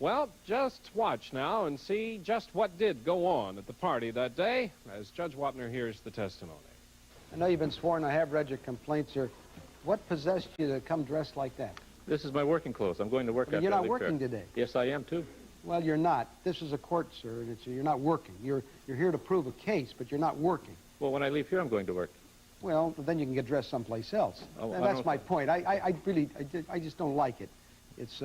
Well, just watch now and see just what did go on at the party that day as Judge Wapner hears the testimony. I know you've been sworn. I have read your complaints, sir. What possessed you to come dressed like that? This is my working clothes. I'm going to work after You're I not leave working here. today. Yes, I am, too. Well, you're not. This is a court, sir, and you're not working. You're here to prove a case, but you're not working. Well, when I leave here, I'm going to work. Well, then you can get dressed someplace else. Oh, And that's my point. I just don't like it. It's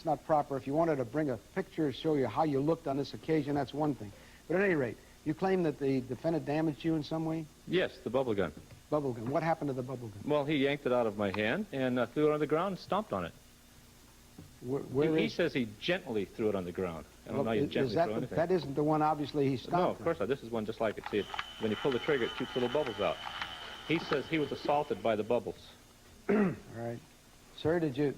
not proper. If you wanted to bring a picture to show you how you looked on this occasion, that's one thing. But at any rate, you claim that the defendant damaged you in some way? Yes, the bubble gun. Bubble gun. What happened to the bubble gun? Well, he yanked it out of my hand and threw it on the ground and stomped on it. He says he gently threw it on the ground. I don't know how you gently throw anything. That isn't the one, obviously, he stomped on. No, of course not. This is one just like it. See, when you pull the trigger, it shoots little bubbles out. He says he was assaulted by the bubbles. All right. Sir, did you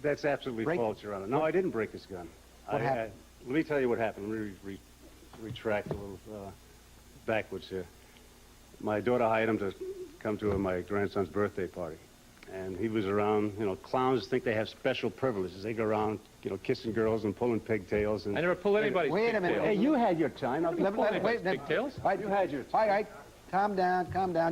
That's absolutely break false, Your Honor. No, I didn't break this gun. What happened? Let me tell you what happened. Let me retract a little backwards here. My daughter hired him to come to my grandson's birthday party. And he was around, you know, clowns think they have special privileges. They go around, you know, kissing girls and pulling pigtails. And I never pull anybody's Wait a minute. pigtails. Hey, you had your time. Now, wait, pigtails? You had your time. All right. Calm down.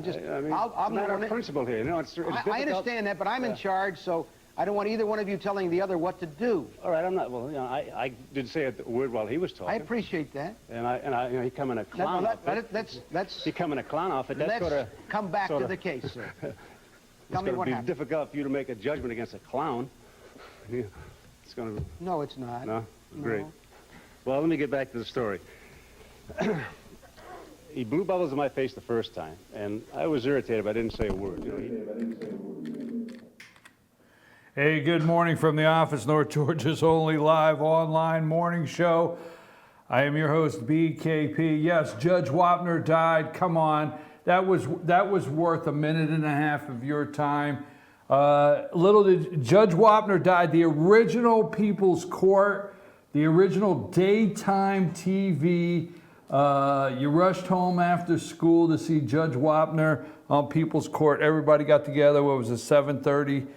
Just, I mean, I'm it's not not our principle here. You know, it's difficult. I understand that, but I'm in charge, so I don't want either one of you telling the other what to do. All right, I'm not. Well, you know, I did say a word while he was talking. I appreciate that. And you know, he come in a clown outfit. Let's He come in a clown outfit. That's let's sort of come back to sorta- the case, sir. It's Tell me going what to be happened. difficult for you to make a judgment against a clown. Yeah, it's going to. No, it's not. No? No. Great. Well, let me get back to the story. He blew bubbles in my face the first time, and I was irritated, but I didn't say a word. You know, Hey, good morning from the office, North Georgia's only live online morning show. I am your host, BKP. Yes, Judge Wapner died. Come on. That was worth a minute and a half of your time. Little did Judge Wapner died. The original People's Court, the original daytime TV. You rushed home after school to see Judge Wapner on People's Court. Everybody got together. What was it, 7:30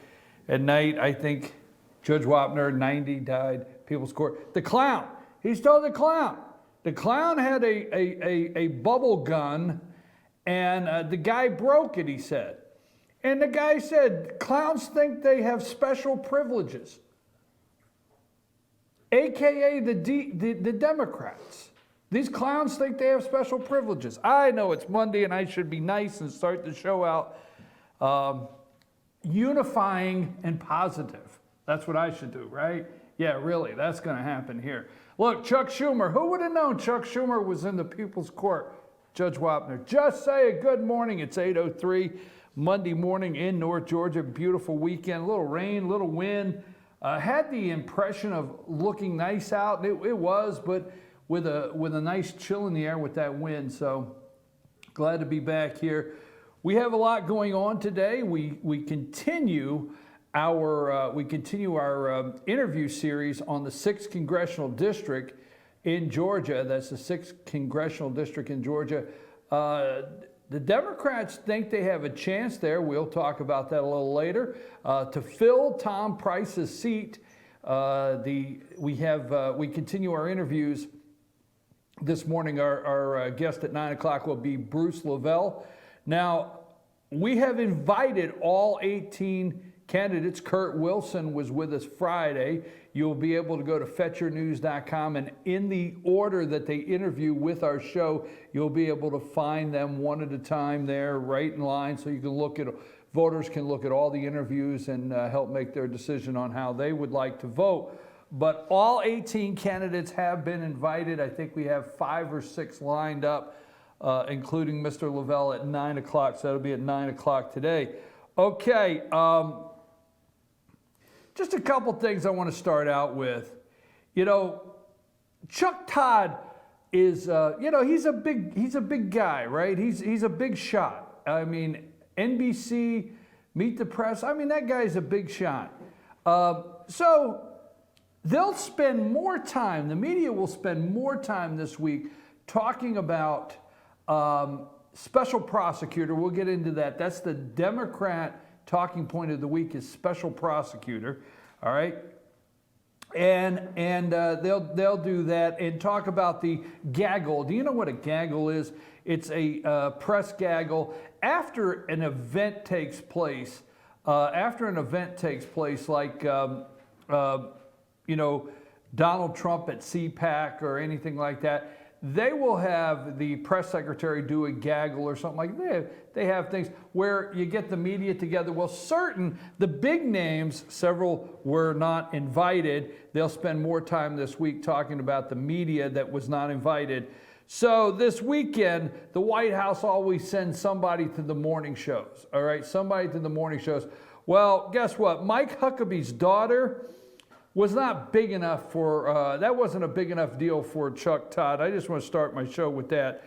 at night? I think Judge Wapner, 90, died. People's Court. The clown. He stole the clown. The clown had a bubble gun. And the guy broke it, he said. And the guy said, clowns think they have special privileges. AKA the Democrats. These clowns think they have special privileges. I know it's Monday and I should be nice and start the show out unifying and positive. That's what I should do, right? Yeah, really, that's going to happen here. Look, Chuck Schumer. Who would have known Chuck Schumer was in the People's Court? Judge Wapner. Just say a good morning. It's 8:03 Monday morning in North Georgia. Beautiful weekend. A little rain, a little wind. Had the impression of looking nice out. It was, but with a nice chill in the air with that wind. So glad to be back here. We have a lot going on today. We continue our interview series on the 6th Congressional District in Georgia. That's the 6th Congressional District in Georgia. The Democrats think they have a chance there. We'll talk about that a little later. To fill Tom Price's seat, we continue our interviews this morning. Our guest at 9 o'clock will be Bruce Lavelle. Now, we have invited all 18 candidates. Kurt Wilson was with us Friday. You'll be able to go to fetchernews.com, and in the order that they interview with our show, you'll be able to find them one at a time there, right in line, so you can voters can look at all the interviews and help make their decision on how they would like to vote. But all 18 candidates have been invited. I think we have 5 or 6 lined up, including Mr. Lavelle at 9 o'clock, so that'll be at 9 o'clock today. Okay. Just a couple things I want to start out with. You know, Chuck Todd is, he's a big guy, right? He's a big shot. I mean, NBC, Meet the Press. I mean, that guy's a big shot. So they'll spend more time. The media will spend more time this week talking about special prosecutor. We'll get into that. That's the Democrat talking point of the week is special prosecutor, all right? they'll do that and talk about the gaggle. Do you know what a gaggle is? It's a press gaggle after an event takes place. Like you know, Donald Trump at CPAC or anything like that, they will have the press secretary do a gaggle or something like that. They have things where you get the media together. Well, the big names, several were not invited. They'll spend more time this week talking about the media that was not invited. So this weekend, the White House always sends somebody to the morning shows, all right? Somebody to the morning shows. Well, guess what? Mike Huckabee's daughter was not big enough for, that wasn't a big enough deal for Chuck Todd. I just want to start my show with that.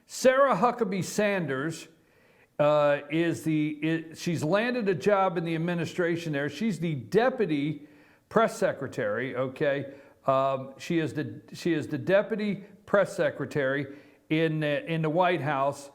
Sarah Huckabee Sanders she's landed a job in the administration there. She's the deputy press secretary, okay? She is the deputy press secretary in the White House.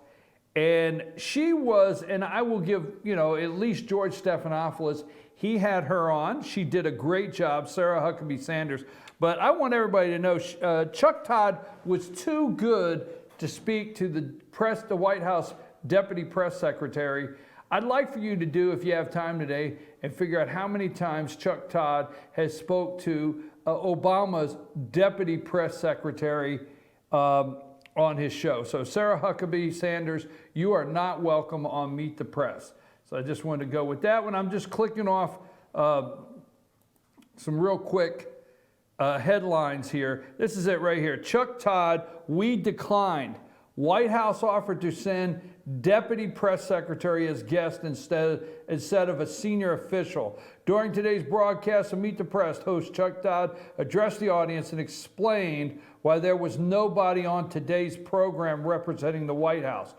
And she was, and I will give, you know, at least George Stephanopoulos, he had her on. She did a great job, Sarah Huckabee Sanders. But I want everybody to know Chuck Todd was too good to speak to the White House deputy press secretary. I'd like for you to do, if you have time today, and figure out how many times Chuck Todd has spoke to Obama's deputy press secretary on his show. So Sarah Huckabee Sanders, you are not welcome on Meet the Press. So I just wanted to go with that one. I'm just clicking off some real quick headlines here. This is it right here. Chuck Todd, we declined. White House offered to send deputy press secretary as guest instead of a senior official. During today's broadcast of Meet the Press, host Chuck Todd addressed the audience and explained why there was nobody on today's program representing the White House.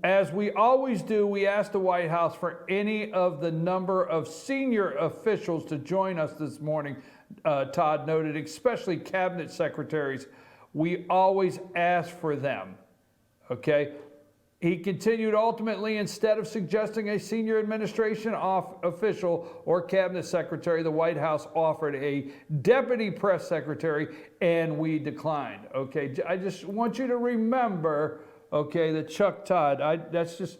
As we always do, we asked the White House for any of the number of senior officials to join us this morning, Todd noted, especially cabinet secretaries. We always ask for them, okay? He continued, ultimately, instead of suggesting a senior administration official or cabinet secretary, the White House offered a deputy press secretary, and we declined, okay? I just want you to remember, okay, that Chuck Todd, just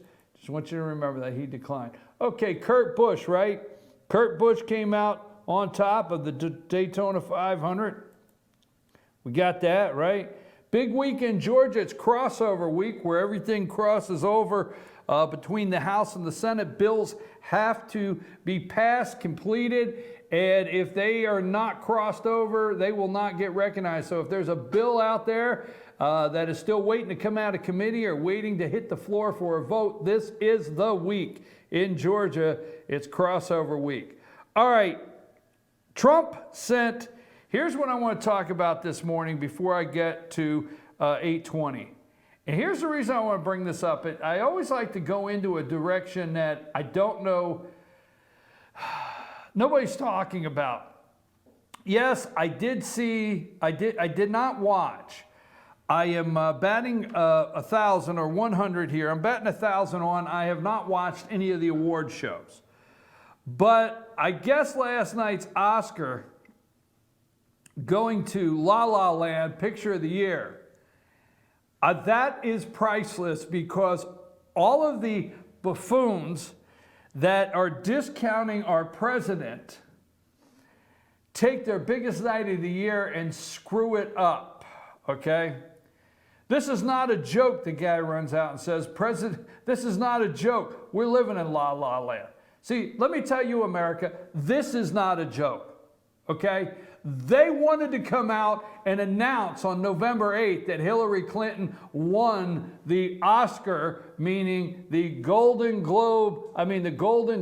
want you to remember that he declined. Okay, Kurt Busch, right? Kurt Busch came out on top of the Daytona 500. We got that, right? Big week in Georgia. It's crossover week where everything crosses over between the House and the Senate. Bills have to be passed, completed, and if they are not crossed over, they will not get recognized. So if there's a bill out there that is still waiting to come out of committee or waiting to hit the floor for a vote, this is the week in Georgia. It's crossover week. All right, Trump sent... Here's what I want to talk about this morning before I get to 8:20. And here's the reason I want to bring this up. I always like to go into a direction that I don't know, nobody's talking about. Yes, I did not watch. I am batting 1,000 or 100 here. I'm batting 1,000 on. I have not watched any of the award shows. But I guess last night's Oscar, going to La La Land, Picture of the Year, that is priceless because all of the buffoons that are discounting our president take their biggest night of the year and screw it up, okay? This is not a joke, the guy runs out and says, President, this is not a joke. We're living in La La Land. See, let me tell you, America, this is not a joke, okay? They wanted to come out and announce on November 8th that Hillary Clinton won the Oscar, meaning the Golden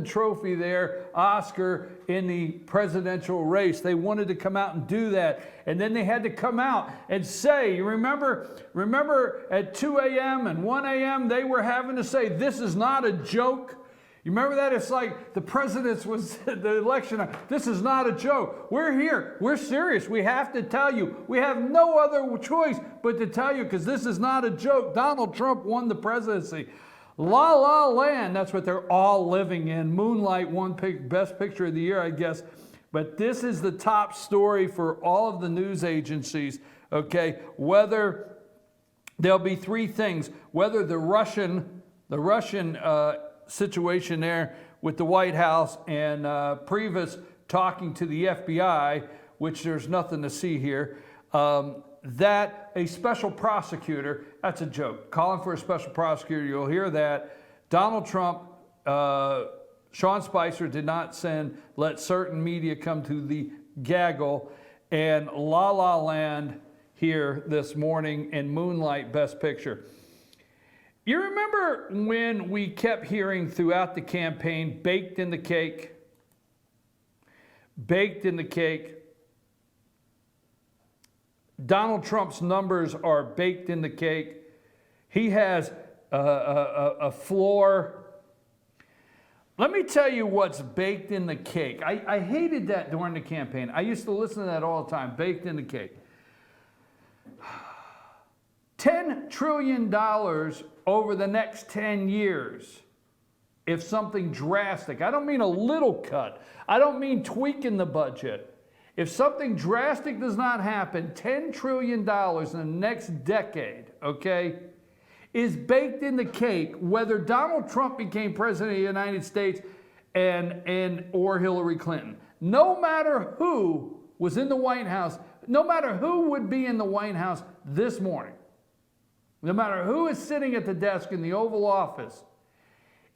Trophy there, Oscar in the presidential race. They wanted to come out and do that. And then they had to come out and say, you remember at 2 a.m. and 1 a.m. they were having to say, this is not a joke. You remember that? It's like the president's was the election. This is not a joke. We're here. We're serious. We have to tell you. We have no other choice but to tell you because this is not a joke. Donald Trump won the presidency. La La Land, that's what they're all living in. Moonlight won Best Picture of the Year, I guess. But this is the top story for all of the news agencies, okay? Whether there'll be three things, whether the Russian situation there with the White House and Priebus talking to the FBI, which there's nothing to see here, that a special prosecutor, that's a joke, calling for a special prosecutor, you'll hear that. Donald Trump, Sean Spicer did not let certain media come to the gaggle, and La La Land here this morning, and Moonlight Best Picture. You remember when we kept hearing throughout the campaign, baked in the cake? Baked in the cake. Donald Trump's numbers are baked in the cake. He has a floor. Let me tell you what's baked in the cake. I hated that during the campaign. I used to listen to that all the time, baked in the cake. $10 trillion over the next 10 years if something drastic. I don't mean a little cut. I don't mean tweaking the budget. If something drastic does not happen, $10 trillion in the next decade, okay, is baked in the cake, whether Donald Trump became president of the United States or Hillary Clinton. No matter who was in the White House, no matter who would be in the White House this morning, no matter who is sitting at the desk in the Oval Office,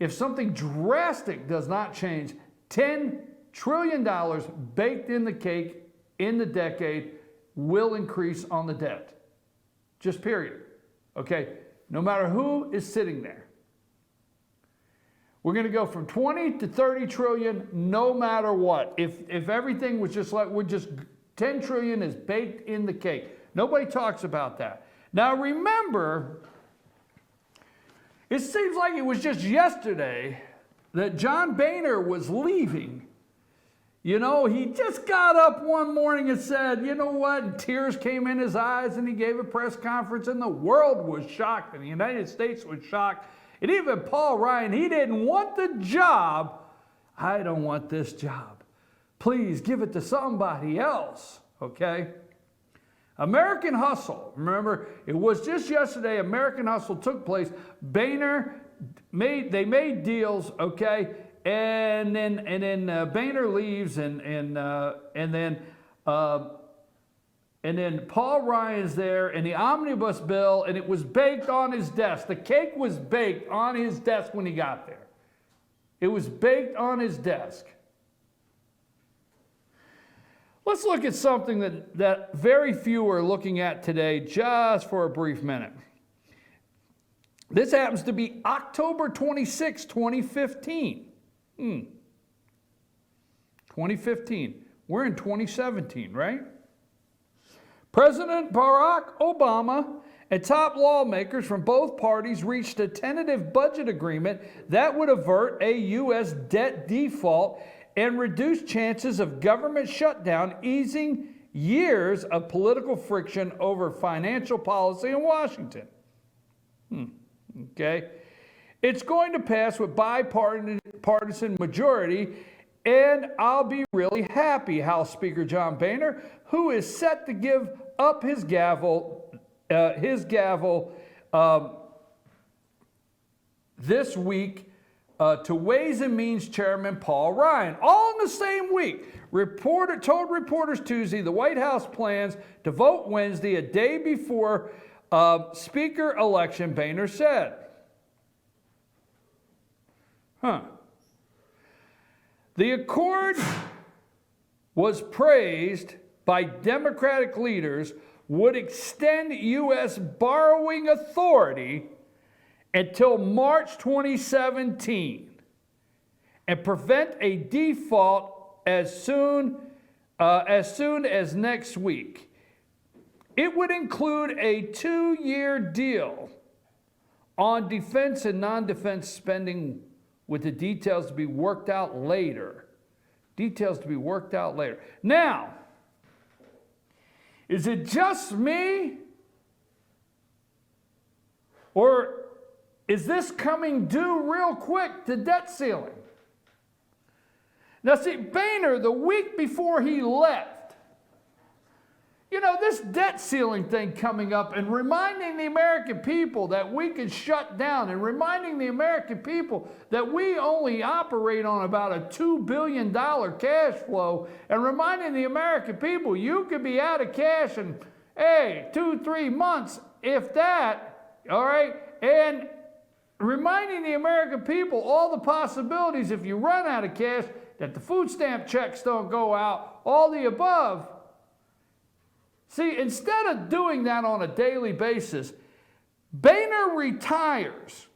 if something drastic does not change, $10 trillion baked in the cake in the decade will increase on the debt. Just period. Okay? No matter who is sitting there. We're going to go from 20 to 30 trillion no matter what. If everything was just like, 10 trillion is baked in the cake. Nobody talks about that. Now remember, it seems like it was just yesterday that John Boehner was leaving. You know, he just got up one morning and said, you know what, and tears came in his eyes, and he gave a press conference, and the world was shocked, and the United States was shocked, and even Paul Ryan, he didn't want the job. I don't want this job. Please give it to somebody else, okay? American Hustle, remember, it was just yesterday, American Hustle took place. Boehner they made deals, okay, and then Boehner leaves, and then Paul Ryan's there, and the Omnibus bill, and it was baked on his desk. The cake was baked on his desk when he got there. It was baked on his desk. Let's look at something that very few are looking at today, just for a brief minute. This happens to be October 26, 2015. 2015. We're in 2017, right? President Barack Obama and top lawmakers from both parties reached a tentative budget agreement that would avert a U.S. debt default and reduce chances of government shutdown, easing years of political friction over financial policy in Washington. Okay. It's going to pass with bipartisan majority, and I'll be really happy, House Speaker John Boehner, who is set to give up his gavel this week to Ways and Means Chairman Paul Ryan. All in the same week. Told reporters Tuesday the White House plans to vote Wednesday, a day before Speaker election, Boehner said. The accord was praised by Democratic leaders, would extend U.S. borrowing authority until March 2017 and prevent a default as soon as next week. It would include a 2-year deal on defense and non-defense spending, with the details to be worked out later. Now, is it just me? Or is this coming due real quick, the debt ceiling? Now see, Boehner, the week before he left, you know, this debt ceiling thing coming up and reminding the American people that we can shut down and reminding the American people that we only operate on about a $2 billion cash flow and reminding the American people you could be out of cash in, hey, 2-3 months, if that, all right? And reminding the American people all the possibilities if you run out of cash, that the food stamp checks don't go out, all the above. See, instead of doing that on a daily basis, Boehner retires.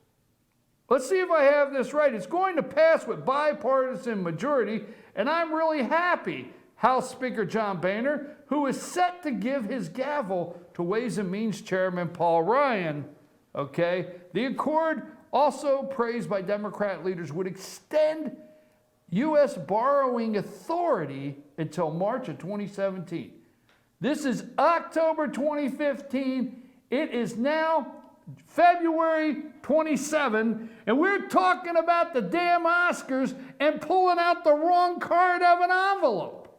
Let's see if I have this right. It's going to pass with bipartisan majority, and I'm really happy House Speaker John Boehner, who is set to give his gavel to Ways and Means Chairman Paul Ryan. Okay? The accord, also praised by Democrat leaders, would extend U.S. borrowing authority until March of 2017. This is October 2015. It is now February 27, and we're talking about the damn Oscars and pulling out the wrong card of an envelope.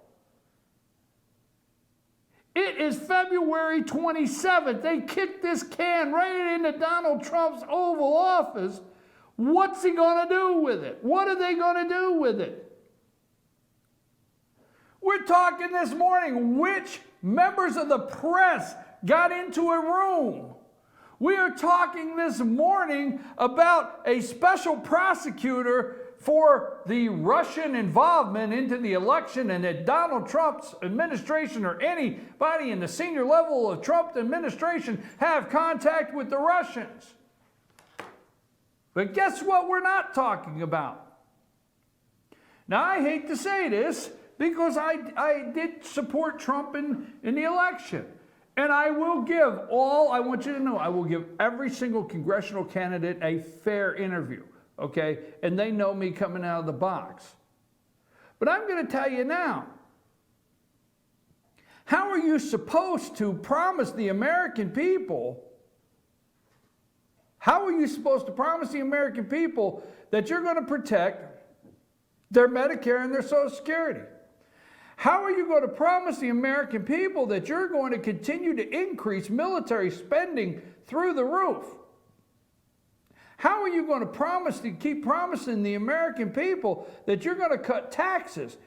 It is February 27th. They kicked this can right into Donald Trump's Oval Office. What's he going to do with it? What are they going to do with it? We're talking this morning which members of the press got into a room. We are talking this morning about a special prosecutor for the Russian involvement into the election and that Donald Trump's administration or anybody in the senior level of Trump administration have contact with the Russians. But guess what we're not talking about? Now, I hate to say this because I did support Trump in the election. And I will give I want you to know, I will give every single congressional candidate a fair interview, okay? And they know me coming out of the box. But I'm going to tell you now, how are you supposed to promise the American people, how are you supposed to promise the American people that you're going to protect their Medicare and their Social Security? How are you going to promise the American people that you're going to continue to increase military spending through the roof? How are you going to keep promising the American people that you're going to cut taxes?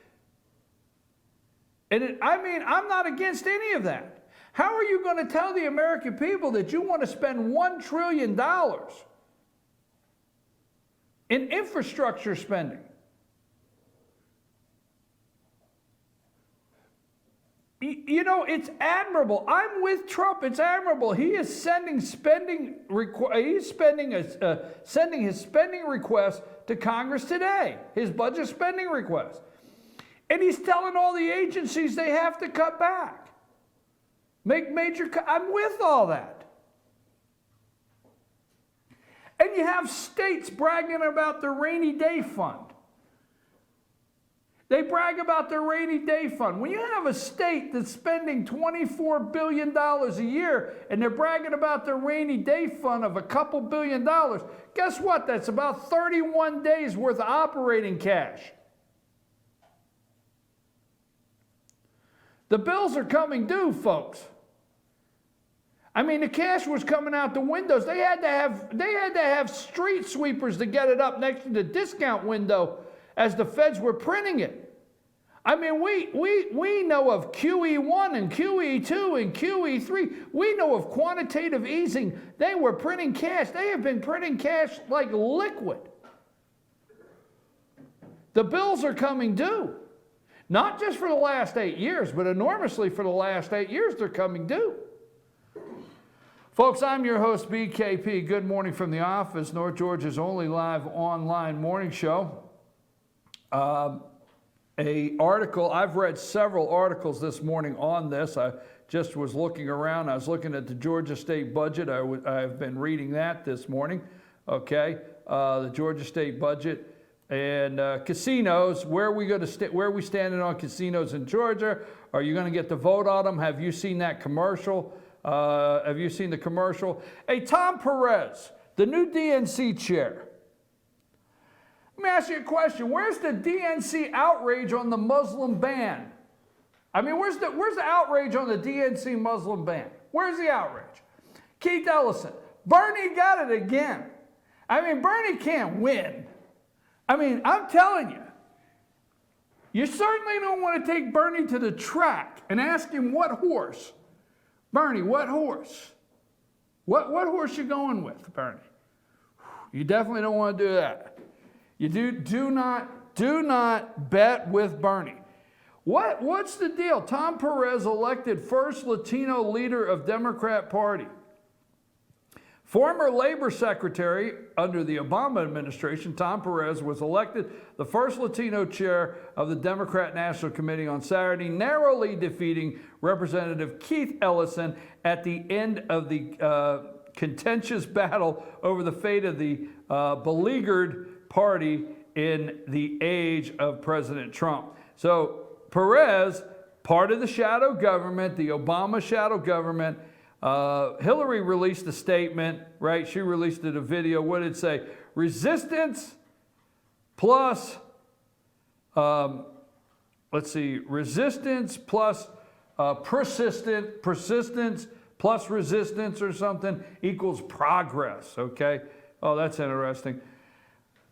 And I'm not against any of that. How are you going to tell the American people that you want to spend $1 trillion in infrastructure spending? You know, it's admirable. I'm with Trump. It's admirable. He is sending sending his spending request to Congress today, his budget spending request. And he's telling all the agencies they have to cut back. Make major cuts. I'm with all that. And you have states bragging about the rainy day fund. They brag about their rainy day fund. When you have a state that's spending $24 billion a year and they're bragging about their rainy day fund of a couple $1 billion, guess what? That's about 31 days worth of operating cash. The bills are coming due, folks. I mean, the cash was coming out the windows. They had to have street sweepers to get it up next to the discount window as the feds were printing it. I mean, we know of QE1 and QE2 and QE3. We know of quantitative easing. They were printing cash. They have been printing cash like liquid. The bills are coming due. Not just for the last 8 years, but enormously for the last 8 years, they're coming due. Folks, I'm your host, BKP. Good morning from the office, North Georgia's only live online morning show. I've read several articles this morning on this. I just was looking around. I was looking at the Georgia State budget. I've been reading that this morning, okay? The Georgia State budget. And casinos, where are we standing on casinos in Georgia? Are you going to get the vote on them? Have you seen that commercial? Have you seen the commercial? Hey, Tom Perez, the new DNC chair. Let me ask you a question. Where's the DNC outrage on the Muslim ban? I mean, where's the outrage on the DNC Muslim ban? Where's the outrage? Keith Ellison. Bernie got it again. I mean, Bernie can't win. I mean, I'm telling you. You certainly don't want to take Bernie to the track and ask him what horse. Bernie, what horse? What horse you going with, Bernie? You definitely don't want to do that. You do not bet with Bernie. What's the deal? Tom Perez elected first Latino leader of Democrat Party. Former labor secretary under the Obama administration, Tom Perez, was elected the first Latino chair of the Democrat National Committee on Saturday, narrowly defeating Representative Keith Ellison at the end of the contentious battle over the fate of the beleaguered party in the age of President Trump. So Perez, part of the shadow government, the Obama shadow government. Hillary released a statement, right? She released a video. What did it say? Resistance plus, resistance plus persistence plus resistance or something equals progress, okay? Oh, that's interesting.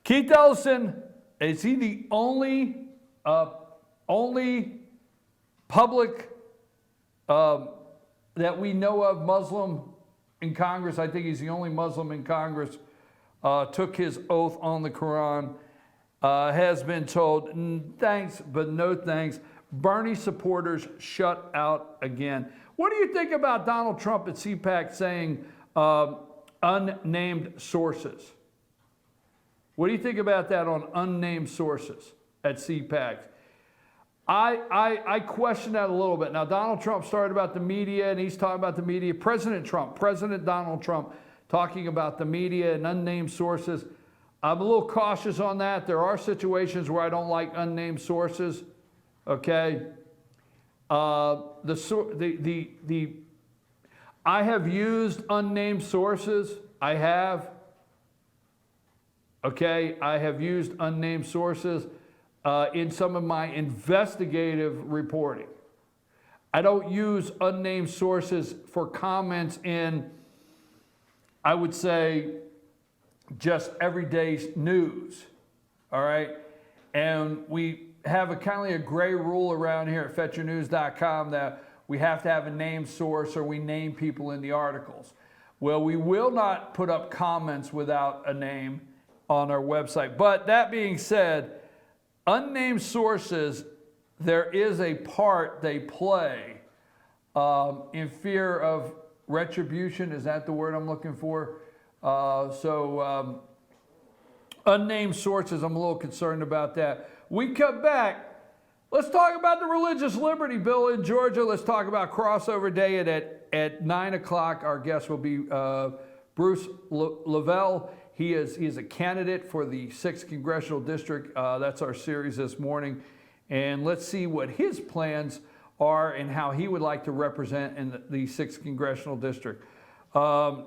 Keith Ellison, is he the only public that we know of Muslim in Congress? I think he's the only Muslim in Congress, took his oath on the Quran, has been told, thanks, but no thanks. Bernie supporters shut out again. What do you think about Donald Trump at CPAC saying unnamed sources? What do you think about that on unnamed sources at CPAC? I question that a little bit. Now, Donald Trump started about the media, and he's talking about the media. President Donald Trump, talking about the media and unnamed sources. I'm a little cautious on that. There are situations where I don't like unnamed sources. Okay. I have used unnamed sources. I have. Okay. I have used unnamed sources in some of my investigative reporting. I don't use unnamed sources for comments in, I would say, just everyday news, all right? And we have a kind of a gray rule around here at FetchYourNews.com that we have to have a named source or we name people in the articles. Well, we will not put up comments without a name on our website. But that being said, unnamed sources, there is a part they play in fear of retribution. Is that the word I'm looking for? Unnamed sources, I'm a little concerned about that. We come back. Let's talk about the Religious Liberty Bill in Georgia. Let's talk about crossover day at 9 o'clock. Our guest will be Bruce Lavelle. He is a candidate for the 6th Congressional District. That's our series this morning. And let's see what his plans are and how he would like to represent in the 6th Congressional District. You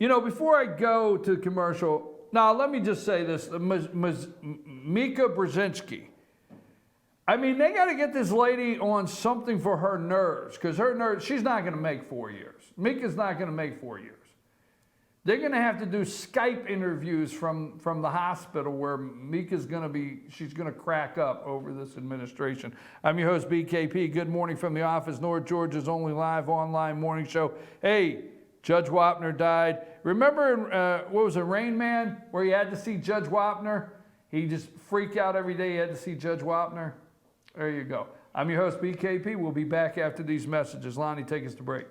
know, before I go to commercial, now let me just say this. Mika Brzezinski. I mean, they got to get this lady on something for her nerves, because her nerves, she's not going to make 4 years. Mika's not going to make 4 years. They're going to have to do Skype interviews from the hospital where Mika's going to be, she's going to crack up over this administration. I'm your host, BKP. Good morning from the office, North Georgia's only live online morning show. Hey, Judge Wapner died. Remember, what was it, Rain Man, where you had to see Judge Wapner? He just freaked out every day. He had to see Judge Wapner. There you go. I'm your host, BKP. We'll be back after these messages. Lonnie, take us to break.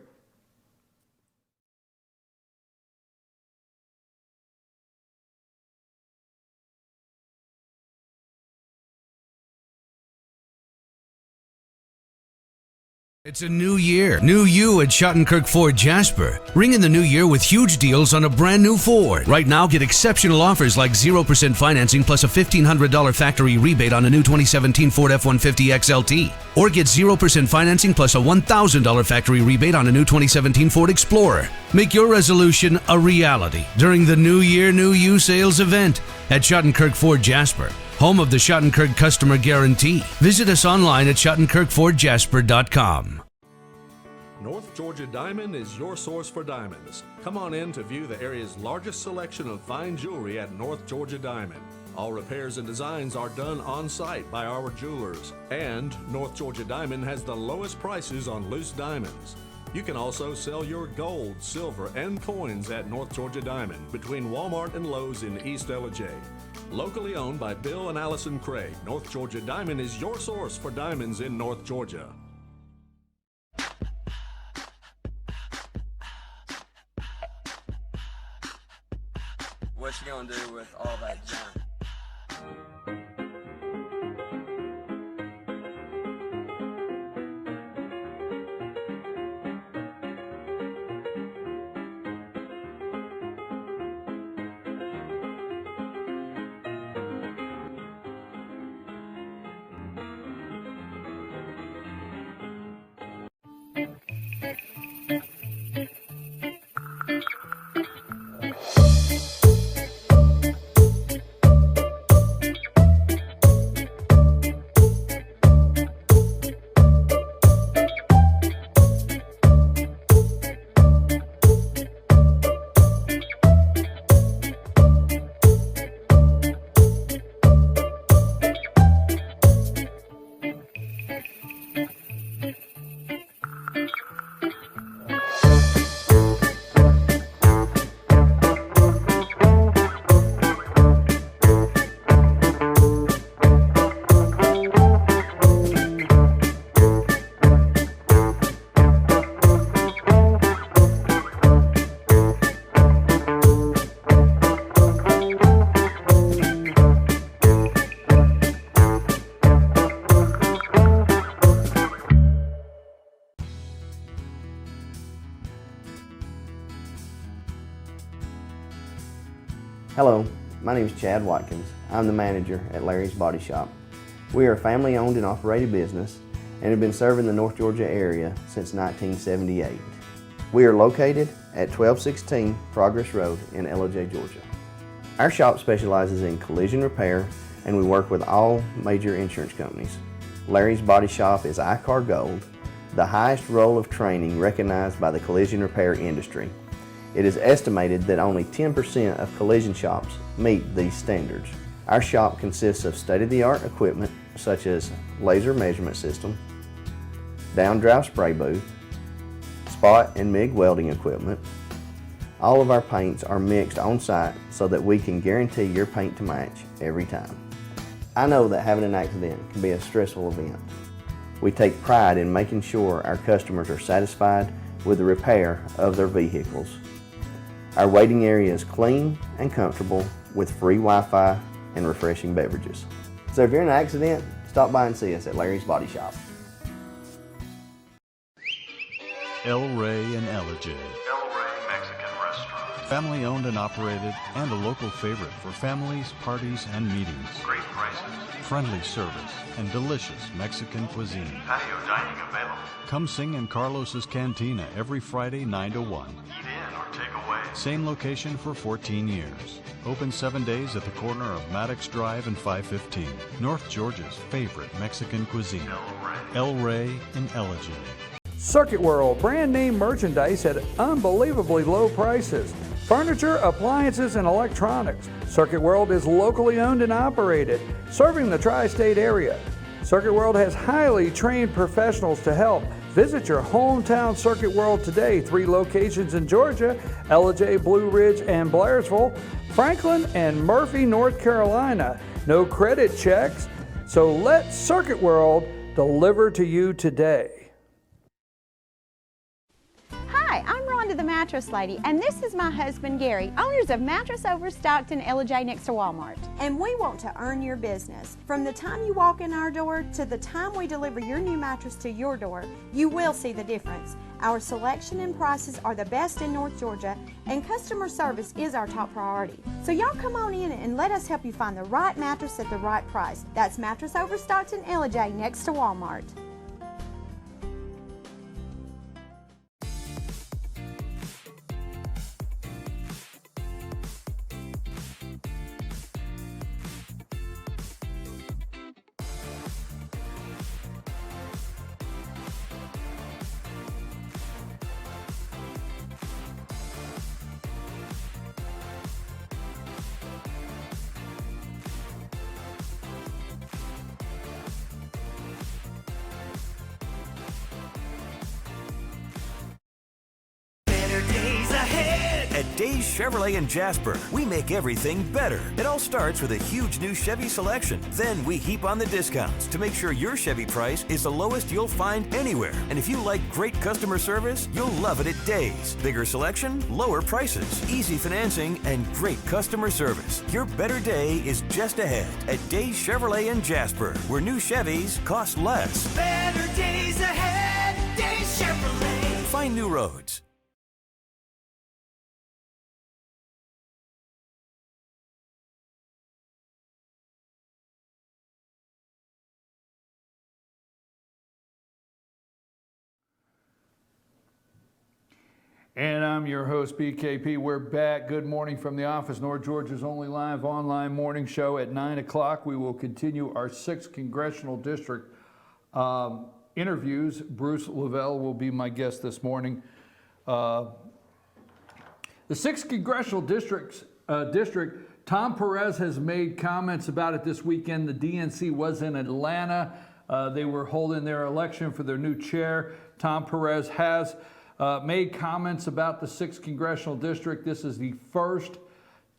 It's a new year, new you at Schottenkirk Ford Jasper. Ring in the new year with huge deals on a brand new Ford. Right now, get exceptional offers like 0% financing plus a $1,500 factory rebate on a new 2017 Ford F-150 XLT. Or get 0% financing plus a $1,000 factory rebate on a new 2017 Ford Explorer. Make your resolution a reality during the New Year, New You sales event at Schottenkirk Ford Jasper, home of the Schottenkirk Customer Guarantee. Visit us online at SchottenkirkFordJasper.com. North Georgia Diamond is your source for diamonds. Come on in to view the area's largest selection of fine jewelry at North Georgia Diamond. All repairs and designs are done on site by our jewelers. And North Georgia Diamond has the lowest prices on loose diamonds. You can also sell your gold, silver, and coins at North Georgia Diamond between Walmart and Lowe's in East Ellijay. Locally owned by Bill and Allison Craig, North Georgia Diamond is your source for diamonds in North Georgia. What you gonna do with all that junk? Hello, my name is Chad Watkins. I'm the manager at Larry's Body Shop. We are a family-owned and operated business and have been serving the North Georgia area since 1978. We are located at 1216 Progress Road in Ellijay, Georgia. Our shop specializes in collision repair and we work with all major insurance companies. Larry's Body Shop is ICAR Gold, the highest role of training recognized by the collision repair industry. It is estimated that only 10% of collision shops meet these standards. Our shop consists of state-of-the-art equipment such as laser measurement system, down-drive spray booth, spot and MIG welding equipment. All of our paints are mixed on site so that we can guarantee your paint to match every time. I know that having an accident can be a stressful event. We take pride in making sure our customers are satisfied with the repair of their vehicles. Our waiting area is clean and comfortable with free Wi-Fi and refreshing beverages. So if you're in an accident, stop by and see us at Larry's Body Shop. El Rey in Ellijay. El Rey Mexican Restaurant. Family owned and operated and a local favorite for families, parties, and meetings. Great prices. Friendly service and delicious Mexican cuisine. Patio dining available. Come sing in Carlos's Cantina every Friday 9 to 1. Eat in or take away. Same location for 14 years. Open 7 days at the corner of Maddox Drive and 515. North Georgia's favorite Mexican cuisine. El Rey in Ellijay. Circuit World, brand name merchandise at unbelievably low prices. Furniture, appliances, and electronics. Circuit World is locally owned and operated, serving the tri-state area. Circuit World has highly trained professionals to help. Visit your hometown Circuit World today. 3 locations in Georgia: Ellijay, Blue Ridge, and Blairsville, Franklin, and Murphy, North Carolina. No credit checks, so let Circuit World deliver to you today. Hi, I'm Rhonda the Mattress Lady, and this is my husband, Gary, owners of Mattress Overstocked in LJ next to Walmart. And we want to earn your business. From the time you walk in our door to the time we deliver your new mattress to your door, you will see the difference. Our selection and prices are the best in North Georgia, and customer service is our top priority. So y'all come on in and let us help you find the right mattress at the right price. That's Mattress Overstocked in LJ next to Walmart. At Days Chevrolet in Jasper, we make everything better. It all starts with a huge new Chevy selection. Then we heap on the discounts to make sure your Chevy price is the lowest you'll find anywhere. And if you like great customer service, you'll love it at Days. Bigger selection, lower prices, easy financing, and great customer service. Your better day is just ahead at Days Chevrolet in Jasper, where new Chevys cost less. Better days ahead, Days Chevrolet. Find new roads. And I'm your host, BKP. We're back. Good morning from the office. North Georgia's only live online morning show at 9 o'clock. We will continue our 6th Congressional District interviews. Bruce Lavelle will be my guest this morning. The 6th Congressional District, Tom Perez has made comments about it this weekend. The DNC was in Atlanta. They were holding their election for their new chair. Tom Perez has made comments about the 6th Congressional District. This is the first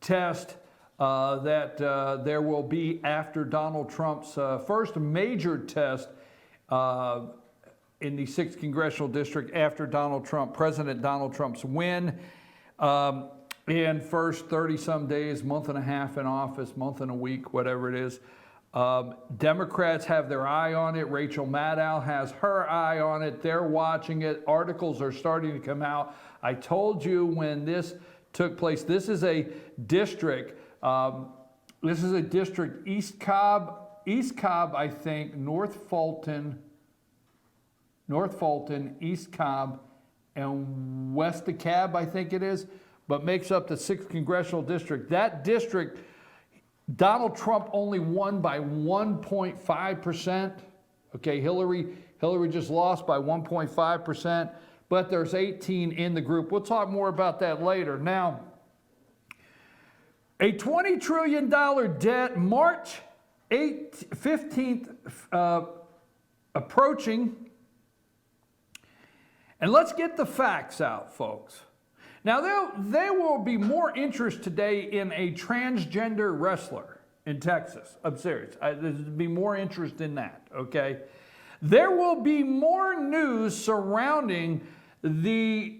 test that there will be after Donald Trump's first major test in the 6th Congressional District after President Donald Trump's win. In first 30-some days, month and a half in office, month and a week, whatever it is. Democrats have their eye on it. Rachel Maddow has her eye on it. They're watching it. Articles are starting to come out. I told you when this took place, this is a district, East Cobb, I think, North Fulton, East Cobb, and West DeKalb, I think it is, but makes up the 6th Congressional District. That district, Donald Trump only won by 1.5%. Okay, Hillary just lost by 1.5%, but there's 18 in the group. We'll talk more about that later. Now, a $20 trillion debt, March 15th approaching. And let's get the facts out, folks. Now, there will be more interest today in a transgender wrestler in Texas. I'm serious. There's be more interest in that, okay? There will be more news surrounding the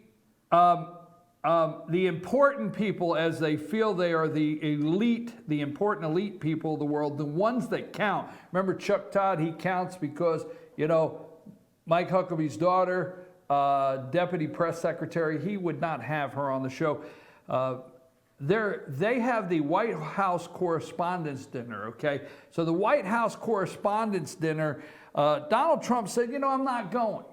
important people as they feel they are the elite, the important elite people of the world, the ones that count. Remember Chuck Todd, he counts because, you know, Mike Huckabee's daughter, Deputy Press Secretary, he would not have her on the show. They have the White House Correspondents' Dinner, okay? So the White House Correspondents' Dinner, Donald Trump said, you know, I'm not going.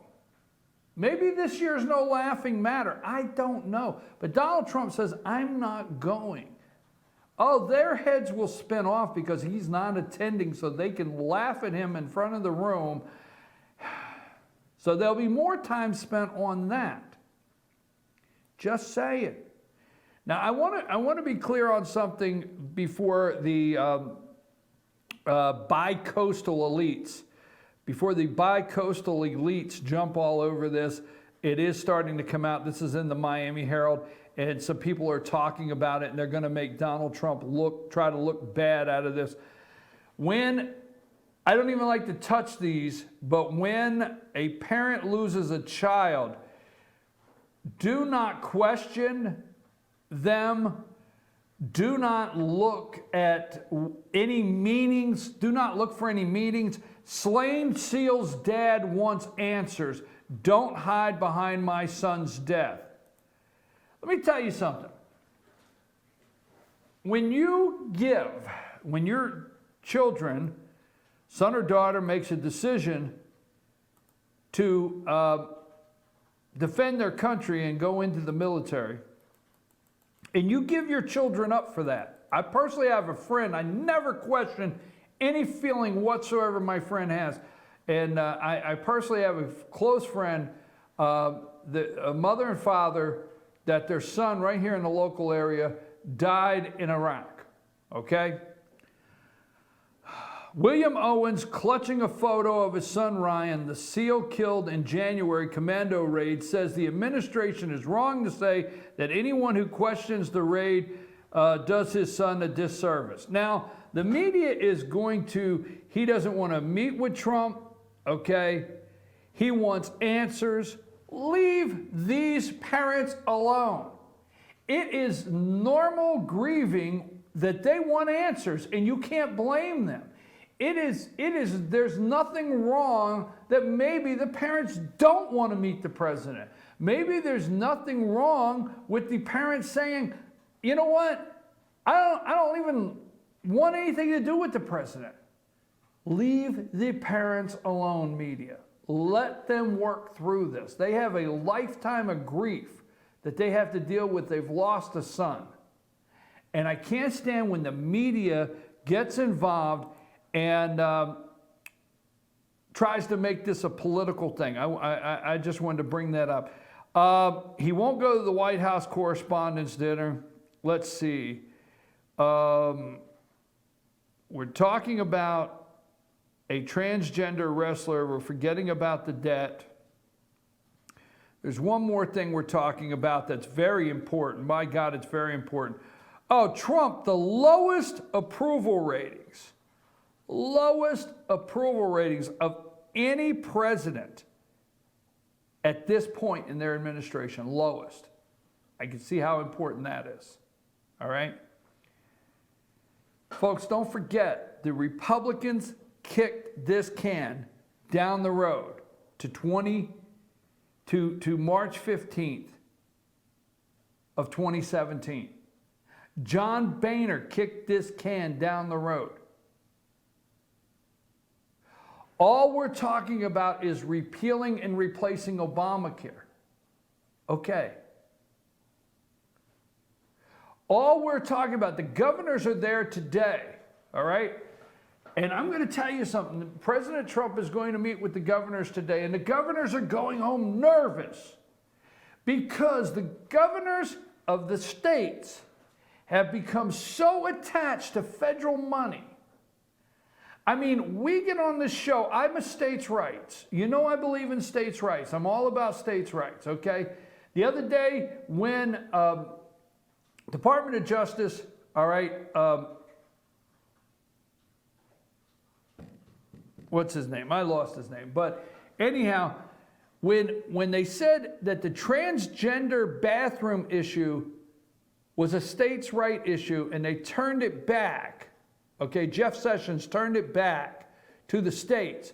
Maybe this year's no laughing matter. I don't know. But Donald Trump says, I'm not going. Oh, their heads will spin off because he's not attending so they can laugh at him in front of the room. So there'll be more time spent on that. Just say it. Now, I want to be clear on something before the bi-coastal elites. Before the bi-coastal elites jump all over this, it is starting to come out. This is in the Miami Herald, and some people are talking about it, and they're going to make Donald Trump try to look bad out of this. I don't even like to touch these, but when a parent loses a child, Do not question them. Do not look at any meetings. Do not look for any meetings. Slain Seal's dad wants answers. Don't hide behind my son's death. Let me tell you something. When your children, son or daughter, makes a decision to defend their country and go into the military, and you give your children up for that. I personally have a friend, I never question any feeling whatsoever my friend has. And I personally have a close friend, a mother and father, that their son right here in the local area died in Iraq, okay? William Owens, clutching a photo of his son Ryan, the SEAL killed in January commando raid, says the administration is wrong to say that anyone who questions the raid does his son a disservice. Now, the media is going to, he doesn't want to meet with Trump, okay? He wants answers. Leave these parents alone. It is normal grieving that they want answers, and you can't blame them. There's nothing wrong that maybe the parents don't want to meet the president. Maybe there's nothing wrong with the parents saying, you know what, I don't even want anything to do with the president. Leave the parents alone, media. Let them work through this. They have a lifetime of grief that they have to deal with. They've lost a son. And I can't stand when the media gets involved and tries to make this a political thing. I just wanted to bring that up. He won't go to the White House Correspondents' Dinner. Let's see. We're talking about a transgender wrestler. We're forgetting about the debt. There's one more thing we're talking about that's very important. My God, it's very important. Oh, Trump, the lowest approval ratings. Lowest approval ratings of any president at this point in their administration. Lowest. I can see how important that is. All right? Folks, don't forget, the Republicans kicked this can down the road to March 15th of 2017. John Boehner kicked this can down the road. All we're talking about is repealing and replacing Obamacare. Okay. All we're talking about, the governors are there today, all right? And I'm going to tell you something. President Trump is going to meet with the governors today, and the governors are going home nervous because the governors of the states have become so attached to federal money. I mean, we get on this show. I'm a states' rights. You know I believe in states' rights. I'm all about states' rights, okay? The other day when Department of Justice, all right, what's his name? I lost his name. But anyhow, when they said that the transgender bathroom issue was a states' right issue and they turned it back, okay, Jeff Sessions turned it back to the states,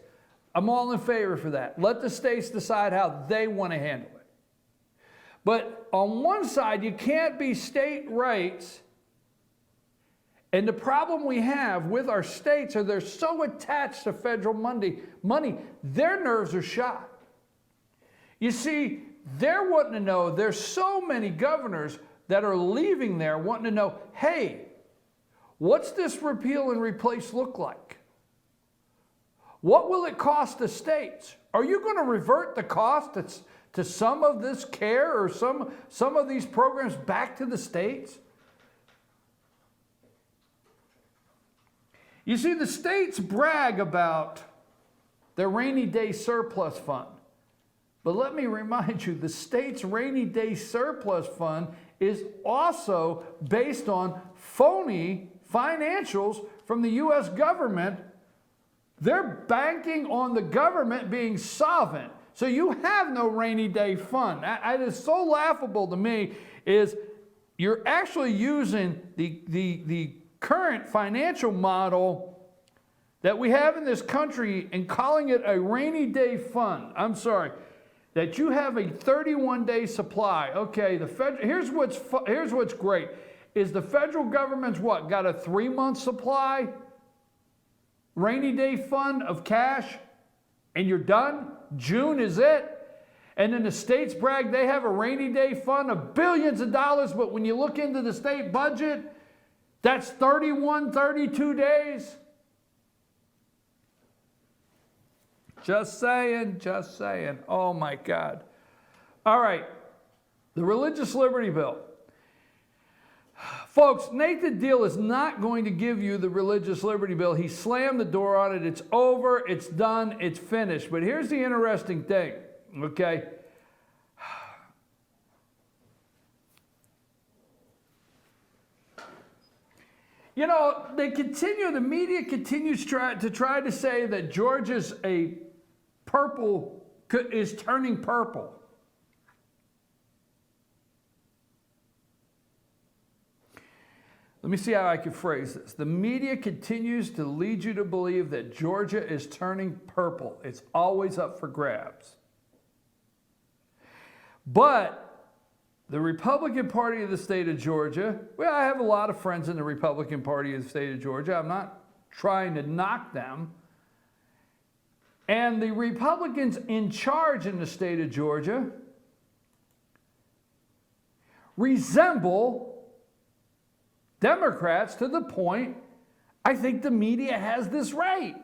I'm all in favor for that. Let the states decide how they want to handle it. But on one side, you can't be state rights. And the problem we have with our states are they're so attached to federal money, their nerves are shot. You see, they're wanting to know, there's so many governors that are leaving there wanting to know, hey, what's this repeal and replace look like? What will it cost the states? Are you going to revert the cost to some of this care or some of these programs back to the states? You see, the states brag about their rainy day surplus fund. But let me remind you, the state's rainy day surplus fund is also based on phony financials from the U.S. government. They're banking on the government being solvent. So you have no rainy day fund. That is so laughable to me, is you're actually using the current financial model that we have in this country and calling it a rainy day fund. I'm sorry, that you have a 31-day supply. Okay, here's what's great, is the federal government's what, got a 3-month supply rainy day fund of cash, and you're done? June is it? And then the states brag they have a rainy day fund of billions of dollars, but when you look into the state budget, that's 31, 32 days. Just saying, just saying. Oh my God. All right, the Religious Liberty Bill. Folks, Nathan Deal is not going to give you the Religious Liberty Bill. He slammed the door on it. It's over, it's done, it's finished. But here's the interesting thing, okay? You know, the media continues to try to say that Georgia's is turning purple. Let me see how I can phrase this. The media continues to lead you to believe that Georgia is turning purple. It's always up for grabs. But the Republican Party of the state of Georgia, well, I have a lot of friends in the Republican Party of the state of Georgia. I'm not trying to knock them. And the Republicans in charge in the state of Georgia resemble Democrats to the point I think the media has this right.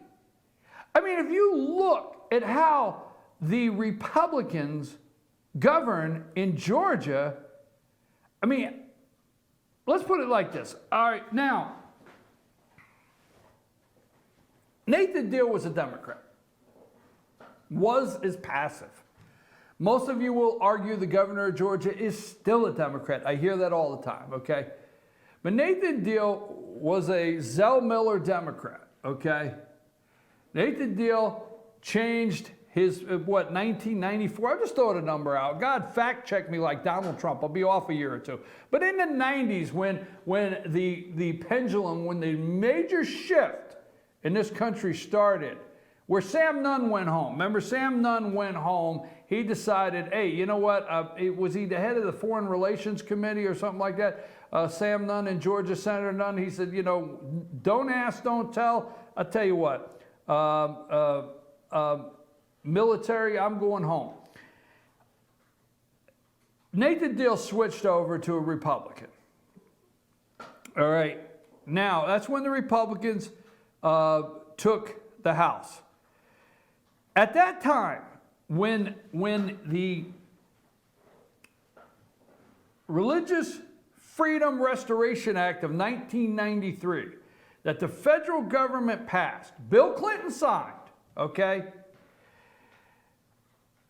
I mean, if you look at how the Republicans govern in Georgia, I mean, let's put it like this. All right, now, Nathan Deal was a Democrat. Is passive. Most of you will argue the governor of Georgia is still a Democrat. I hear that all the time, okay? But Nathan Deal was a Zell Miller Democrat, okay? Nathan Deal changed his, 1994? I'll just throw the number out. God, fact check me like Donald Trump. I'll be off a year or two. But in the 90s, when the pendulum, when the major shift in this country started, where Sam Nunn went home. Remember, Sam Nunn went home. He decided, hey, you know what? Was he the head of the Foreign Relations Committee or something like that? Sam Nunn and Georgia Senator Nunn, he said, you know, don't ask, don't tell. I'll tell you what, military, I'm going home. Nathan Deal switched over to a Republican. All right, now that's when the Republicans took the House. At that time, when the Religious Freedom Restoration Act of 1993 that the federal government passed, Bill Clinton signed, okay?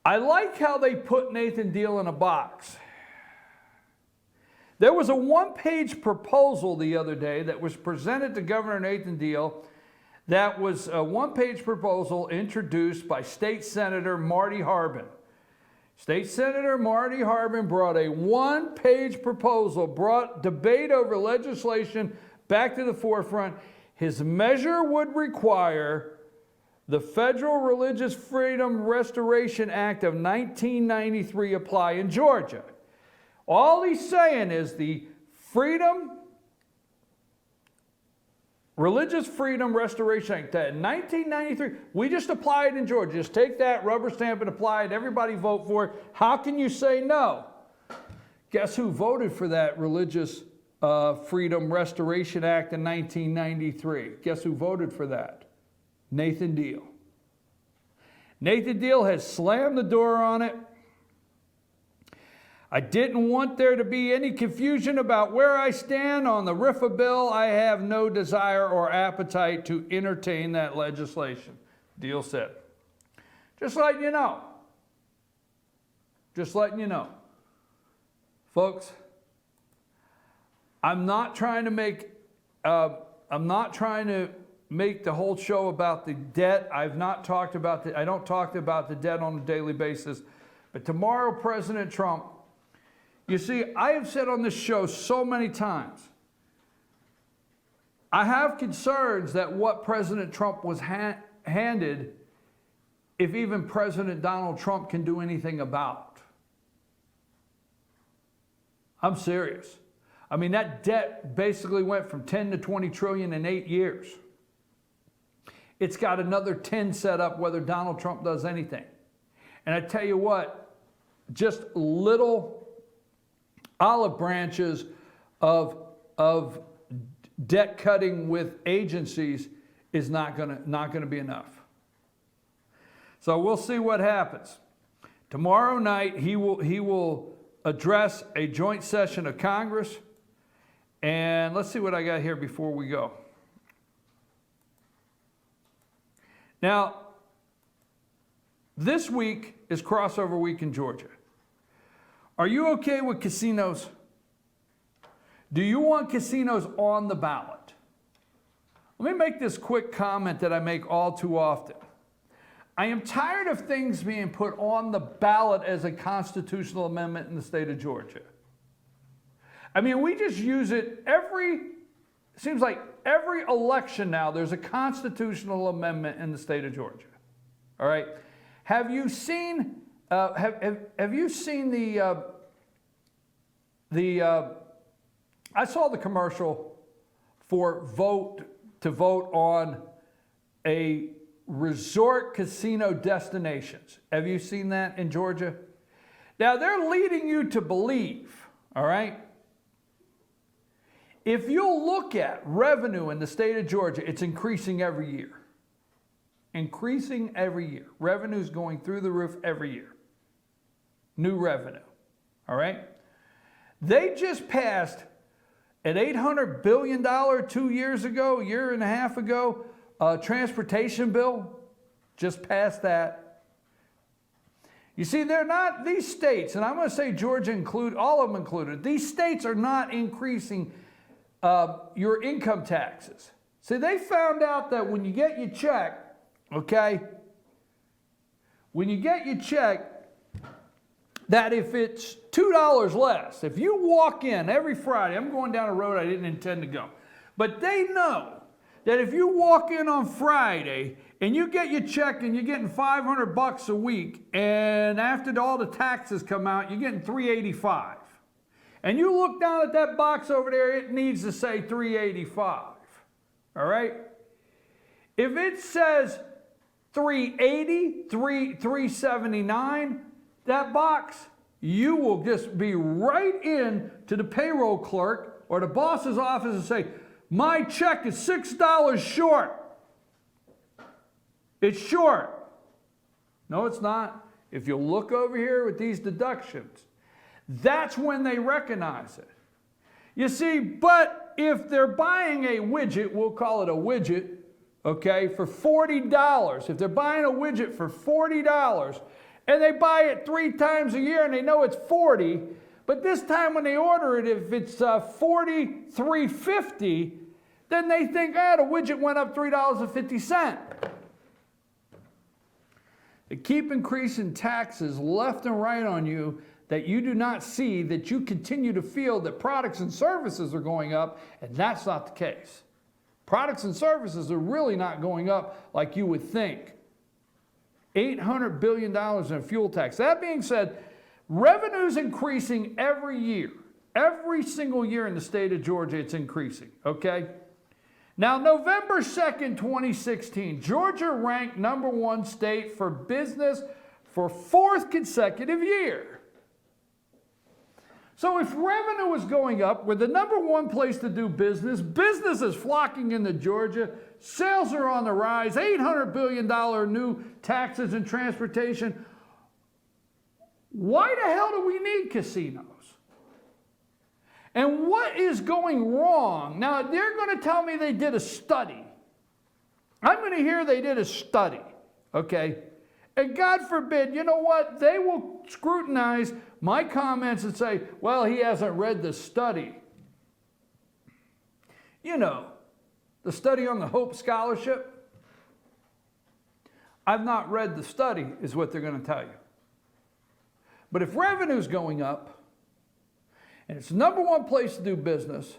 I like how they put Nathan Deal in a box. There was a one-page proposal the other day that was presented to Governor Nathan Deal. That was a one-page proposal introduced by State Senator Marty Harbin. State Senator Marty Harbin brought a one-page proposal, brought debate over legislation back to the forefront. His measure would require the Federal Religious Freedom Restoration Act of 1993 apply in Georgia. All he's saying is the Religious Freedom Restoration Act, that in 1993, we just apply it in Georgia. Just take that, rubber stamp it, apply it, everybody vote for it. How can you say no? Guess who voted for that Religious Freedom Restoration Act in 1993? Guess who voted for that? Nathan Deal. Nathan Deal has slammed the door on it. I didn't want there to be any confusion about where I stand on the RFRA bill. I have no desire or appetite to entertain that legislation, Deal said. Just letting you know. Just letting you know. Folks, I'm not trying to make the whole show about the debt. I don't talk about the debt on a daily basis. But tomorrow, President Trump, you see, I have said on this show so many times, I have concerns that what President Trump was handed, if even President Donald Trump can do anything about. I'm serious. I mean, that debt basically went from 10 to 20 trillion in 8 years. It's got another 10 set up whether Donald Trump does anything. And I tell you what, just little olive branches of debt cutting with agencies is not gonna be enough. So we'll see what happens. Tomorrow night he will address a joint session of Congress. And let's see what I got here before we go. Now, this week is crossover week in Georgia. Are you okay with casinos? Do you want casinos on the ballot? Let me make this quick comment that I make all too often. I am tired of things being put on the ballot as a constitutional amendment in the state of Georgia. I mean, we just use it seems like every election now, there's a constitutional amendment in the state of Georgia. All right? Have you seen, have you seen I saw the commercial for to vote on a resort casino destinations. Have you seen that in Georgia? Now, they're leading you to believe, all right? If you'll look at revenue in the state of Georgia, it's increasing every year. Increasing every year. Revenue's going through the roof every year. New revenue, all right? They just passed an $800 billion 2 years ago, a year and a half ago, transportation bill. Just passed that. You see, they're not, these states, and I'm going to say Georgia include, all of them included, these states are not increasing your income taxes. See, they found out that when you get your check, okay, when you get your check, that if it's $2 less, if you walk in every Friday, I'm going down a road I didn't intend to go, but they know that if you walk in on Friday and you get your check and you're getting $500 a week, and after all the taxes come out, you're getting $385. And you look down at that box over there, it needs to say $385. All right? If it says $380, $379, that box, you will just be right in to the payroll clerk or the boss's office and say, my check is $6 short. It's short. No, it's not. If you look over here with these deductions, that's when they recognize it. You see, but if they're buying a widget, we'll call it a widget, okay, for $40, if they're buying a widget for $40 and they buy it 3 times a year and they know it's $40, but this time when they order it, if it's $43.50, then they think, the widget went up $3.50. They keep increasing taxes left and right on you that you do not see, that you continue to feel that products and services are going up, and that's not the case. Products and services are really not going up like you would think. $800 billion in fuel tax. That being said, revenue's increasing every year. Every single year in the state of Georgia, it's increasing, okay? Now, November 2nd, 2016, Georgia ranked #1 state for business for 4th consecutive year. So if revenue is going up, we're the #1 place to do business. Business is flocking into Georgia. Sales are on the rise. $800 billion new taxes and transportation. Why the hell do we need casinos? And what is going wrong? Now, they're going to tell me they did a study. I'm going to hear they did a study, okay? And God forbid, you know what? They will scrutinize my comments and say, well, he hasn't read the study. You know, the study on the Hope Scholarship? I've not read the study, is what they're going to tell you. But if revenue's going up, and it's the #1 place to do business,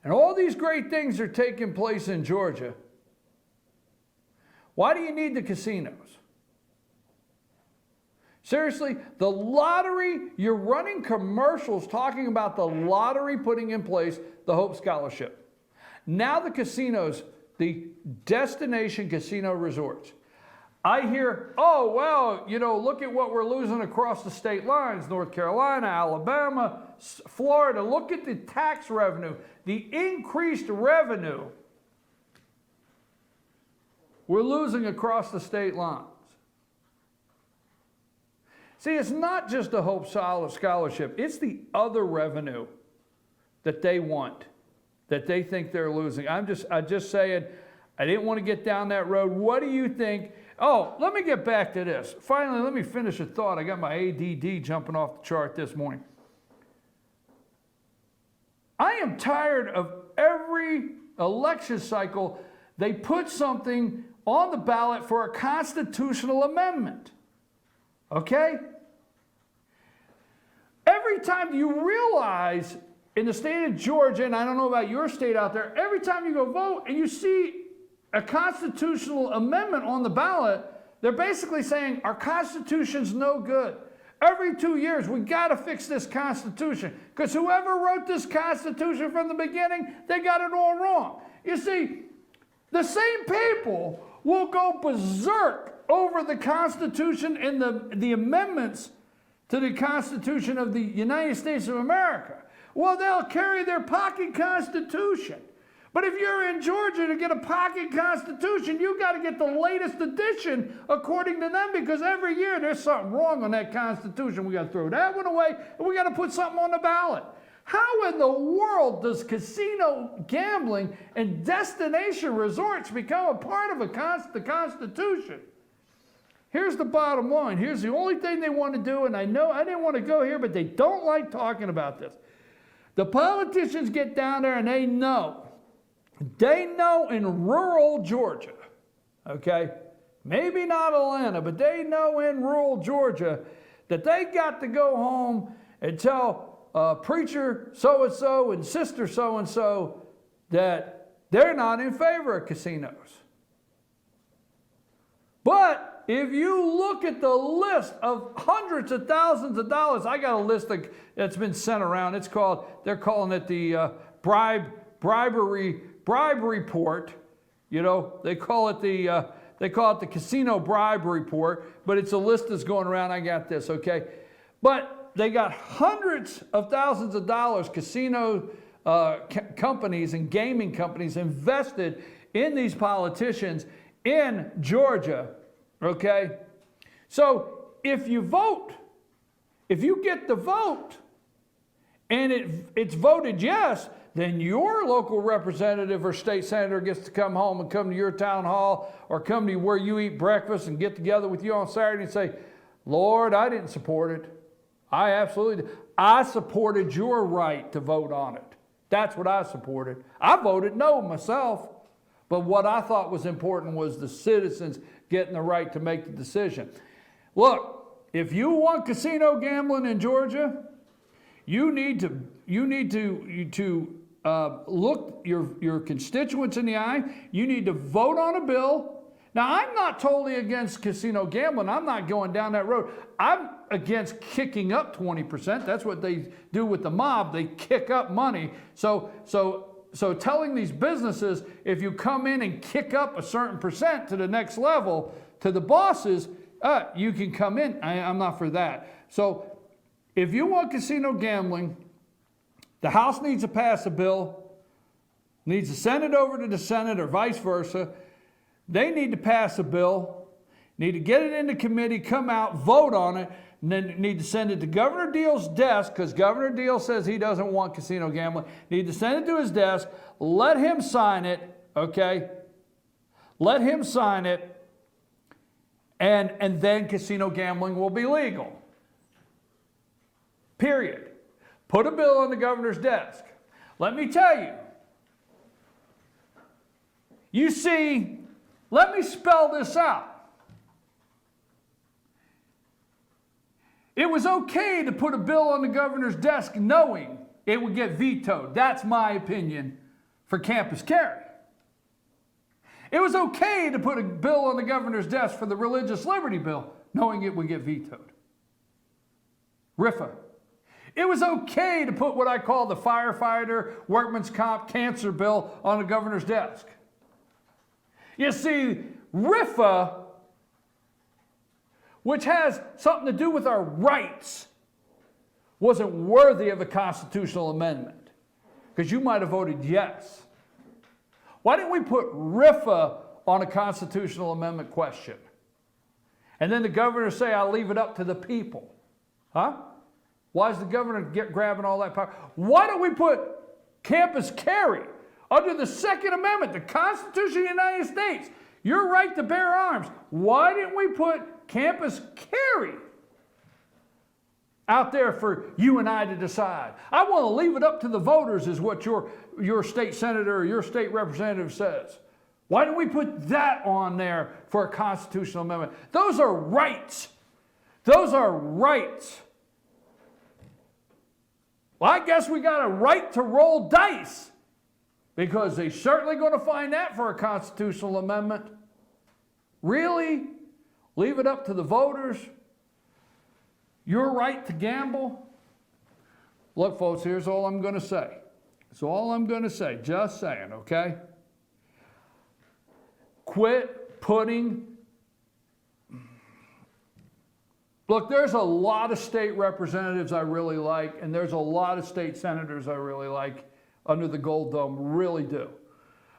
and all these great things are taking place in Georgia, why do you need the casinos? Seriously, the lottery, you're running commercials talking about the lottery putting in place the Hope Scholarship. Now the casinos, the destination casino resorts. I hear, oh, well, you know, look at what we're losing across the state lines, North Carolina, Alabama, Florida. Look at the tax revenue, the increased revenue we're losing across the state lines. See, it's not just the Hope Scholarship. It's the other revenue that they want, that they think they're losing. I'm just saying, I didn't want to get down that road. What do you think? Oh, let me get back to this. Finally, let me finish a thought. I got my ADD jumping off the chart this morning. I am tired of every election cycle, they put something on the ballot for a constitutional amendment. Okay? Every time you realize in the state of Georgia, and I don't know about your state out there, every time you go vote and you see a constitutional amendment on the ballot, they're basically saying our Constitution's no good. Every 2 years, we got to fix this Constitution, because whoever wrote this Constitution from the beginning, they got it all wrong. You see, the same people will go berserk over the Constitution and the amendments to the Constitution of the United States of America. Well, they'll carry their pocket Constitution. But if you're in Georgia to get a pocket Constitution, you got to get the latest edition according to them, because every year there's something wrong on that Constitution. We got to throw that one away, and we got to put something on the ballot. How in the world does casino gambling and destination resorts become a part of the Constitution? Here's the bottom line. Here's the only thing they want to do, and I know I didn't want to go here, but they don't like talking about this. The politicians get down there and they know in rural Georgia, okay, maybe not Atlanta, but they know in rural Georgia that they got to go home and tell preacher so-and-so and sister so-and-so that they're not in favor of casinos. But if you look at the list of hundreds of thousands of dollars, I got a list that's been sent around. It's called, they're calling it the bribery report. You know, they call it the casino bribe report, but it's a list that's going around. I got this, okay? But they got hundreds of thousands of dollars, casino companies and gaming companies invested in these politicians in Georgia, okay? So if you vote, if you get the vote and it's voted yes, then your local representative or state senator gets to come home and come to your town hall or come to where you eat breakfast and get together with you on Saturday and say, Lord, I didn't support it. I absolutely did. I supported your right to vote on it. That's what I supported. I voted no myself. But what I thought was important was the citizens getting the right to make the decision. Look, if you want casino gambling in Georgia, you need to look your constituents in the eye. You need to vote on a bill. Now, I'm not totally against casino gambling. I'm not going down that road. I'm against kicking up 20%. That's what they do with the mob. They kick up money. So telling these businesses, if you come in and kick up a certain percent to the next level, to the bosses, you can come in. I'm not for that. So if you want casino gambling, the House needs to pass a bill, needs to send it over to the Senate or vice versa. They need to pass a bill, need to get it into committee, come out, vote on it, and then need to send it to Governor Deal's desk, because Governor Deal says he doesn't want casino gambling. Need to send it to his desk, let him sign it, okay? Let him sign it, and then casino gambling will be legal. Period. Put a bill on the governor's desk. Let me tell you, You see, let me spell this out. It was okay to put a bill on the governor's desk knowing it would get vetoed. That's my opinion for campus carry. It was okay to put a bill on the governor's desk for the religious liberty bill knowing it would get vetoed. RFRA. It was okay to put what I call the firefighter, workman's comp, cancer bill on the governor's desk. You see, RFRA, which has something to do with our rights, wasn't worthy of a constitutional amendment, because you might have voted yes. Why didn't we put RFRA on a constitutional amendment question? And then the governor say, I'll leave it up to the people. Huh? Why is the governor grabbing all that power? Why don't we put campus carry under the Second Amendment, the Constitution of the United States? Your right to bear arms. Why didn't we put campus carry out there for you and I to decide? I want to leave it up to the voters is what your state senator or your state representative says. Why don't we put that on there for a constitutional amendment? Those are rights. Those are rights. Well, I guess we got a right to roll dice because they're certainly going to find that for a constitutional amendment. Really? Leave it up to the voters? Your right to gamble? Look, folks, here's all I'm going to say. That's all I'm going to say. Just saying, okay? Quit putting... Look, there's a lot of state representatives I really like, and there's a lot of state senators I really like under the Gold Dome, really do.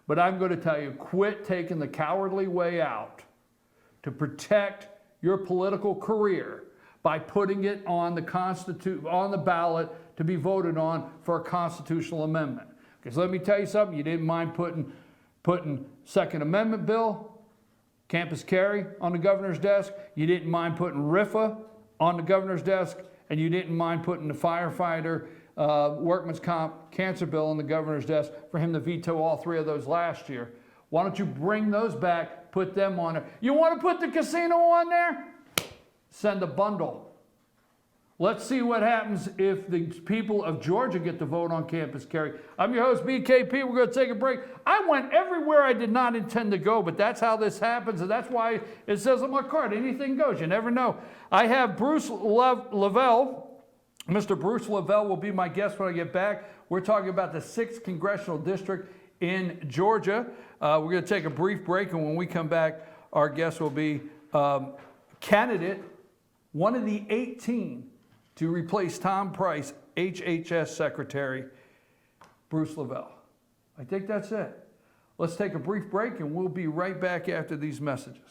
But I'm going to tell you, quit taking the cowardly way out to protect your political career by putting it on the ballot to be voted on for a constitutional amendment. Because let me tell you something, you didn't mind putting Second Amendment bill, campus carry on the governor's desk. You didn't mind putting RFRA on the governor's desk, and you didn't mind putting the firefighter, workman's comp, cancer bill on the governor's desk for him to veto all three of those last year. Why don't you bring those back, put them on there? You want to put the casino on there? Send a bundle. Let's see what happens if the people of Georgia get to vote on campus carry. I'm your host, BKP. We're going to take a break. I went everywhere I did not intend to go, but that's how this happens, and that's why it says on my card, anything goes. You never know. I have Bruce Lavelle. Mr. Bruce Lavelle will be my guest when I get back. We're talking about the 6th Congressional District in Georgia. We're going to take a brief break, and when we come back, our guest will be candidate, one of the 18 to replace Tom Price, HHS Secretary, Bruce Lavelle. I think that's it. Let's take a brief break, and we'll be right back after these messages.